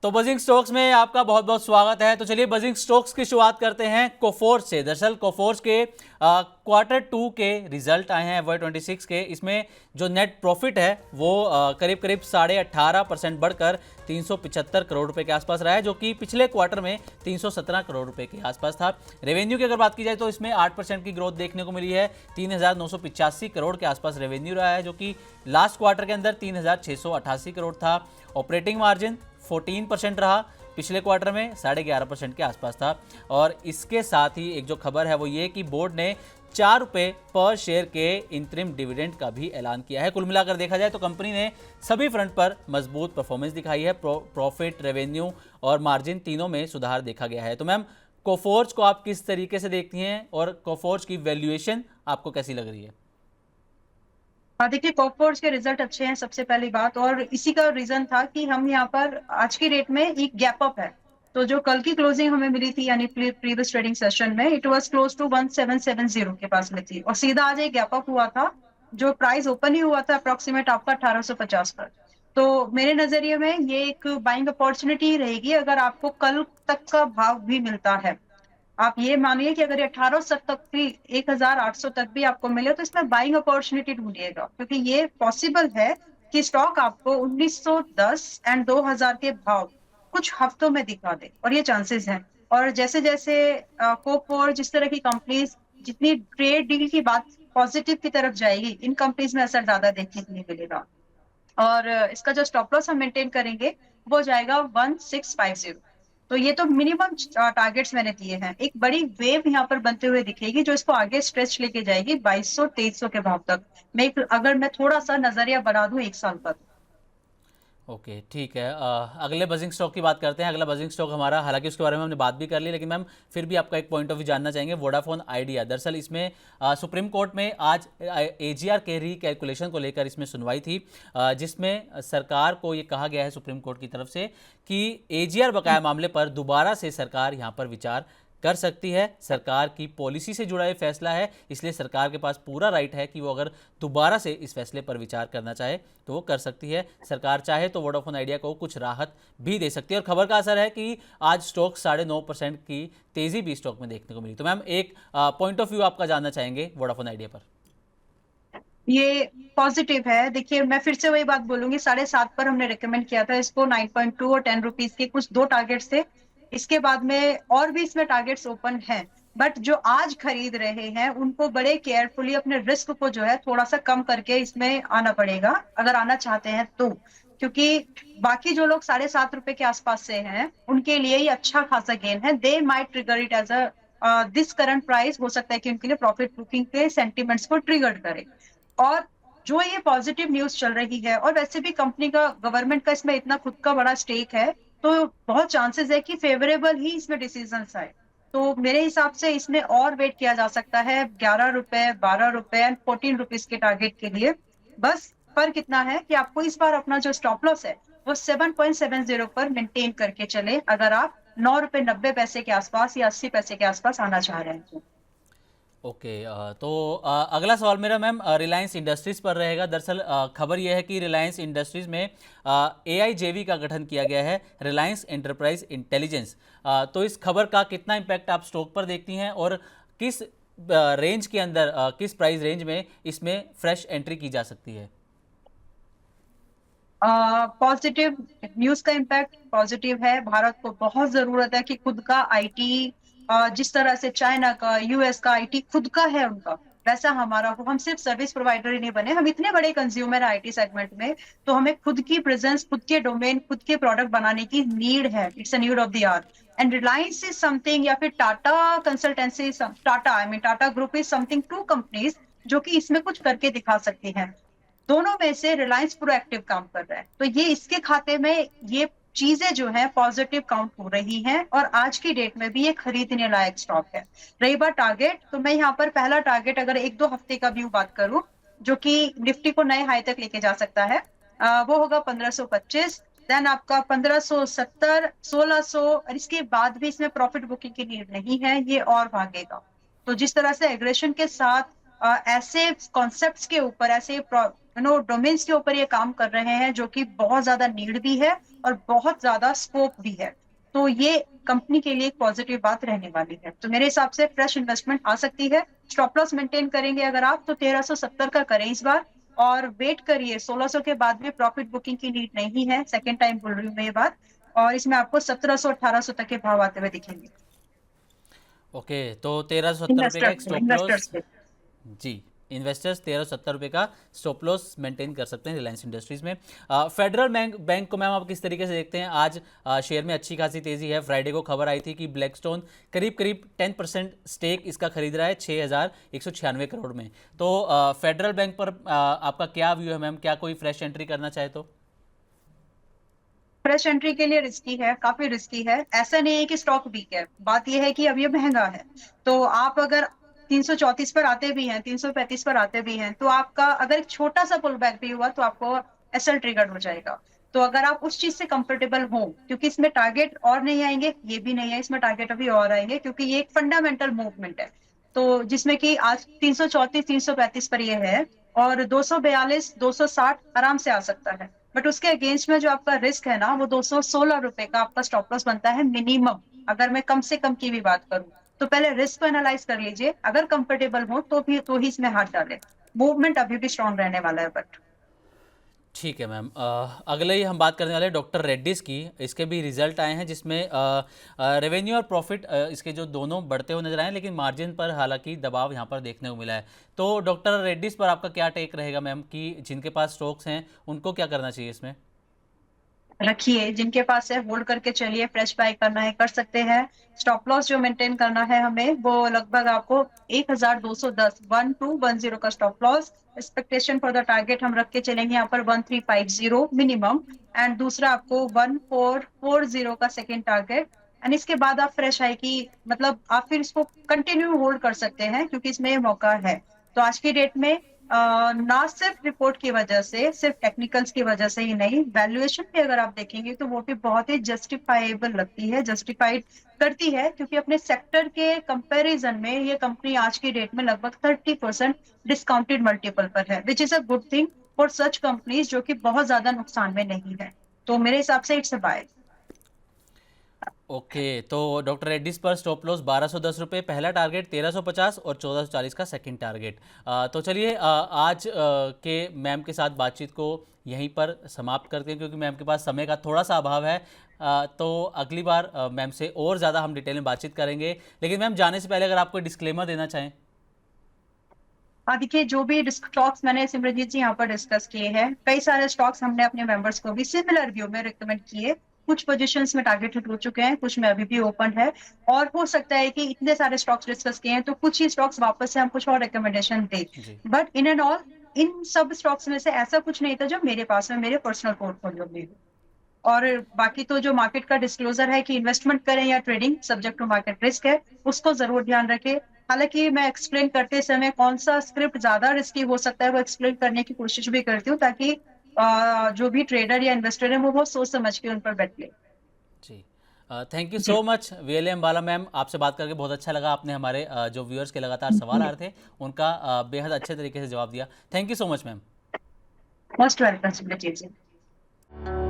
तो buzzing stocks में आपका बहुत बहुत स्वागत है। तो चलिए बजिंग स्टॉक्स की शुरुआत करते हैं कोफोर्ज से। दरअसल कोफोर्ज के Q2 के रिजल्ट आए हैं FY26 के। इसमें जो नेट प्रॉफिट है वो करीब करीब 18.5% बढ़कर 375 करोड़ रुपए के आसपास रहा है, जो कि पिछले क्वार्टर में 317 करोड़ रुपए के आसपास था। रेवेन्यू की अगर बात की जाए तो इसमें 8% की ग्रोथ देखने को मिली है। 3,985 करोड़ के आसपास रेवेन्यू रहा है, जो कि लास्ट क्वार्टर के अंदर 3,688 करोड़ था। ऑपरेटिंग मार्जिन 14% रहा, पिछले क्वार्टर में 11.5% के आसपास था। और इसके साथ ही एक जो खबर है वो ये कि बोर्ड ने 4 रुपये पर शेयर के इंतरिम डिविडेंड का भी ऐलान किया है। कुल मिलाकर देखा जाए तो कंपनी ने सभी फ्रंट पर मजबूत परफॉर्मेंस दिखाई है। प्रॉफिट, रेवेन्यू और मार्जिन तीनों में सुधार देखा गया है। तो मैम, कोफोर्ज को आप किस तरीके से देखती हैं और कोफोर्ज की वैल्यूएशन आपको कैसी लग रही है? देखिए, कोफोर्ज के रिजल्ट अच्छे हैं सबसे पहली बात, और इसी का रीजन था कि हम यहाँ पर आज की डेट में एक गैप अप है। तो जो कल की क्लोजिंग हमें मिली थी यानी प्रीवियस ट्रेडिंग सेशन में इट वाज क्लोज टू 1770 के पास में थी, और सीधा आज एक गैप अप हुआ था। जो प्राइस ओपन ही हुआ था अप्रोक्सीमेट आपका 1850 पर। तो मेरे नजरिए में ये एक बाइंग अपॉर्चुनिटी रहेगी अगर आपको कल तक का भाव भी मिलता है। आप ये मानिए कि अगर 1800 तक भी 1800 तक भी आपको मिले तो इसमें बाइंग अपॉर्चुनिटी ढूंढिएगा, क्योंकि ये पॉसिबल है कि स्टॉक आपको 1910 एंड 2000 के भाव कुछ हफ्तों में दिखा दे, और ये चांसेस हैं। और जैसे जैसे कोप और जिस तरह की कंपनीज जितनी ट्रेड डील की बात पॉजिटिव की तरफ जाएगी, इन कंपनीज में असर ज्यादा देखने को नहीं मिलेगा। और इसका जो स्टॉप लॉस हम मेंटेन करेंगे वो जाएगा 1650। तो ये तो मिनिमम टारगेट्स मैंने दिए हैं। एक बड़ी वेव यहाँ पर बनते हुए दिखेगी जो इसको आगे स्ट्रेच लेके जाएगी 2200-2300 के भाव तक। अगर मैं थोड़ा सा नजरिया बना दूं एक साल का। ओके, ठीक है। अगले बजिंग स्टॉक की बात करते हैं। अगला बजिंग स्टॉक हमारा, हालांकि उसके बारे में हमने बात भी कर ली, लेकिन मैम फिर भी आपका एक पॉइंट ऑफ व्यू जानना चाहेंगे। वोडाफोन आइडिया, दरअसल इसमें सुप्रीम कोर्ट में आज AGR के रीकैलकुलेशन को लेकर इसमें सुनवाई थी, जिसमें सरकार को ये कहा गया है सुप्रीम कोर्ट की तरफ से कि AGR बकाया मामले पर दोबारा से सरकार यहाँ पर विचार कर सकती है। सरकार की पॉलिसी से जुड़ा ये फैसला है, इसलिए सरकार के पास पूरा राइट है कि वो अगर दोबारा से इस फैसले पर विचार करना चाहे तो वो कर सकती है। सरकार चाहे तो वोडाफोन आइडिया को कुछ राहत भी दे सकती है। और खबर का असर है कि आज स्टॉक 9.5% की तेजी भी स्टॉक में देखने को मिली। तो मैम, एक पॉइंट ऑफ व्यू आपका जानना चाहेंगे वोडाफोन आइडिया पर। ये पॉजिटिव है। देखिए, मैं फिर से वही बात बोलूंगी, 7.5 पर हमने रिकमेंड किया था इसको। 9.2 और 10 रुपीज के कुछ दो टारगेट्स थे। इसके बाद में और भी इसमें टारगेट्स ओपन हैं, बट जो आज खरीद रहे हैं उनको बड़े केयरफुली अपने रिस्क को जो है थोड़ा सा कम करके इसमें आना पड़ेगा, अगर आना चाहते हैं तो। क्योंकि बाकी जो लोग 7.5 रुपए के आसपास से हैं उनके लिए ये अच्छा खासा गेन है। They might trigger it as a this current price, हो सकता है कि उनके लिए प्रॉफिट बुकिंग के सेंटिमेंट्स को ट्रिगर करे। और जो ये पॉजिटिव न्यूज चल रही है, और वैसे भी कंपनी का, गवर्नमेंट का इसमें इतना खुद का बड़ा स्टेक है, तो बहुत चांसेस है कि फेवरेबल ही इसमें डिसीजंस आए। तो मेरे हिसाब से इसमें और वेट किया जा सकता है 11 रुपए, 12 रुपए एंड 14 रुपीज के टारगेट के लिए। बस फर्क इतना है कि आपको इस बार अपना जो स्टॉप लॉस है वो 7.70 पर मेंटेन करके चले, अगर आप 9 रुपए 90 पैसे के आसपास या 80 पैसे के आसपास आना चाह रहे हैं तो। ओके, तो अगला सवाल मेरा मैम रिलायंस इंडस्ट्रीज़ पर रहेगा। दरअसल खबर यह है कि रिलायंस इंडस्ट्रीज़ में AIJV का गठन किया गया है, रिलायंस एंटरप्राइज इंटेलिजेंस। तो इस खबर का कितना इम्पैक्ट आप स्टॉक पर देखती हैं और किस रेंज के अंदर, किस प्राइस रेंज में इसमें फ्रेश एंट्री की जा सकती है? पॉजिटिव न्यूज का इम्पैक्ट पॉजिटिव है। भारत को बहुत जरूरत है कि खुद का आईटी, जिस तरह से चाइना का, यूएस का आईटी खुद का है उनका, वैसा हमारा हो। हम सिर्फ सर्विस प्रोवाइडर ही नहीं बने, हम इतने बड़े कंज्यूमर आईटी सेगमेंट में, तो हमें खुद की प्रेजेंस, खुद के डोमेन, खुद के प्रोडक्ट बनाने की नीड है। It's a need of the hour. And Reliance is something, या फिर Tata Consultancy, Tata group is something, two companies जो कि इसमें कुछ करके दिखा सकती हैं। दोनों में से रिलायंस प्रोएक्टिव काम कर रहा है, तो ये इसके खाते में ये चीजें जो है पॉजिटिव काउंट हो रही हैं, और आज की डेट में भी ये खरीदने लायक स्टॉक है। रही बात टारगेट, तो मैं यहाँ पर पहला टारगेट अगर 1-2 हफ्ते का व्यू बात करूं, जो कि निफ्टी को नए हाई तक लेके जा सकता है, वो होगा 1525। देन आपका 1570, 1600, और इसके बाद भी इसमें प्रॉफिट बुकिंग की नीड नहीं है, ये और भागेगा। तो जिस तरह से एग्रेशन के साथ ऐसे कॉन्सेप्ट्स के ऊपर, ऐसे डोमेन्स के ऊपर ये काम कर रहे हैं जो कि बहुत ज्यादा नीड भी है, और बहुत ज्यादा स्कोप भी है। तो ये कंपनी के लिए एक पॉजिटिव बात रहने वाली है। तो मेरे हिसाब से फ्रेश इन्वेस्टमेंट आ सकती है। स्टॉप लॉस मेंटेन करेंगे अगर आप तो 1370 का करें इस बार, और वेट करिए 1600 के बाद भी प्रॉफिट बुकिंग की नीड नहीं है, सेकेंड टाइम बोल रही हूँ मैं ये बात। और इसमें आपको 1700 1800 तक के भाव आते हुए दिखेंगे। ओके, तो 1370 रुपये का एक स्टॉप लॉस। इन्वेस्टर्स पे। जी, इन्वेस्टर्स 1370 रुपये का स्टॉप लॉस मेंटेन कर सकते हैं रिलायंस इंडस्ट्रीज में। फेडरल बैंक बैंक को मैम आप किस तरीके से देखते हैं? आज शेयर में अच्छी खासी तेजी है। फ्राइडे को खबर आई थी कि ब्लैकस्टोन करीब करीब 10% स्टेक इसका खरीद रहा है 6196 करोड़ में। तो फेडरल बैंक पर आपका क्या व्यू है मैम? क्या कोई फ्रेश एंट्री करना चाहे तो? फ्रेश एंट्री के लिए रिस्की है, काफी रिस्की है। ऐसा नहीं है कि स्टॉक वीक है, बात यह है कि अब ये महंगा है। तो आप अगर 334 पर आते भी हैं, 335 पर आते भी हैं, तो आपका अगर एक छोटा सा पुल बैक भी हुआ तो आपको एसएल ट्रिगर हो जाएगा। तो अगर आप उस चीज से कंफर्टेबल हो, क्योंकि इसमें टारगेट और नहीं आएंगे, ये भी नहीं है इसमें टारगेट अभी और आएंगे, क्योंकि ये एक फंडामेंटल मूवमेंट है। तो जिसमें कि आज 334 335 पर ये है, और 242 260 आराम से आ सकता है। बट उसके अगेंस्ट में जो आपका रिस्क है ना, वो 216 रुपए का आपका स्टॉप लॉस बनता है मिनिमम, अगर मैं कम से कम की भी बात करूं। तो पहले रिस्क को एनालाइज कर लीजिए, अगर कंफर्टेबल हो तो ही इसमें हाथ डालें। मूवमेंट अभी भी स्ट्रांग रहने वाला है बट। ठीक है मैम। अगले ही हम बात करने वाले हैं डॉक्टर रेड्डीज की। इसके भी रिजल्ट आए हैं जिसमें रेवेन्यू और प्रॉफिट इसके जो दोनों बढ़ते हुए नजर आए हैं, लेकिन मार्जिन पर हालांकि दबाव यहाँ पर देखने को मिला है। तो डॉक्टर रेड्डीज पर आपका क्या टेक रहेगा मैम, कि जिनके पास स्टॉक्स हैं उनको क्या करना चाहिए इसमें? रखिए, जिनके पास है होल्ड करके चलिए, फ्रेश बाय करना है कर सकते हैं। स्टॉप लॉस जो मेंटेन करना है हमें, वो लगभग आपको 1210 1210 का stop loss. Expectation for the target हम रख के चलेंगे यहाँ पर 1350 मिनिमम। एंड दूसरा आपको 1440 का सेकेंड टारगेट। एंड इसके बाद आप फ्रेश आई की, मतलब आप फिर इसको कंटिन्यू होल्ड कर सकते हैं, क्योंकि इसमें ये मौका है। तो आज की डेट में ना सिर्फ रिपोर्ट की वजह से, सिर्फ टेक्निकल्स की वजह से ही नहीं, वैल्यूएशन भी अगर आप देखेंगे तो वो भी बहुत ही जस्टिफाइबल लगती है, जस्टिफाइड करती है, क्योंकि अपने सेक्टर के कंपैरिजन में ये कंपनी आज की डेट में लगभग 30% डिस्काउंटेड मल्टीपल पर है, which is a good thing for such companies जो कि बहुत ज्यादा नुकसान में नहीं है। तो मेरे हिसाब से इट्स अ बाय। ओके, तो डॉक्टर रेड्डीज पर स्टॉप लॉस 1210 रुपये पहला टारगेट, 1350 और 1440 का सेकंड टारगेट। तो चलिए आज के मैम के साथ बातचीत को यहीं पर समाप्त करते हैं, क्योंकि मैम के पास समय का थोड़ा सा अभाव है। तो अगली बार मैम से और ज़्यादा हम डिटेल में बातचीत करेंगे। लेकिन मैम जाने से पहले अगर आप कोई डिस्क्लेमर देना चाहें। हाँ देखिए, जो भी स्टॉक्स मैंने सिमरजीत जी यहाँ पर डिस्कस किए हैं, कई सारे स्टॉक्स हमने अपने मेंबर्स को भी सिमिलर व्यू में रिकमेंड किए। कुछ पोजीशंस में टारगेट हिट हो चुके हैं, कुछ में अभी भी ओपन है। और हो सकता है कि इतने सारे स्टॉक्स डिस्कस किए हैं तो कुछ ही स्टॉक्स वापस से हम कुछ और रिकमेंडेशन दें। जी। बट इन एंड ऑल, इन सब स्टॉक्स में से ऐसा कुछ नहीं था जो मेरे पास में मेरे पर्सनल पोर्टफोलियो में हो। और बाकी तो जो मार्केट का डिस्क्लोजर है कि इन्वेस्टमेंट करें या trading, subject to market risk है, उसको जरूर ध्यान रखें। हालांकि मैं एक्सप्लेन करते समय कौन सा स्क्रिप्ट ज्यादा रिस्की हो सकता है वो एक्सप्लेन करने की कोशिश भी करती हूँ, ताकि जो भी ट्रेडर या इन्वेस्टर है वो सोच समझ के उन पर बेट ले। जी, थैंक यू जी। So much VLM Bala ma'am, आपसे बात करके बहुत अच्छा लगा। आपने हमारे जो व्यूअर्स के लगातार सवाल आ रहे थे उनका बेहद अच्छे तरीके से जवाब दिया। Thank you so much ma'am. Most welcome ji.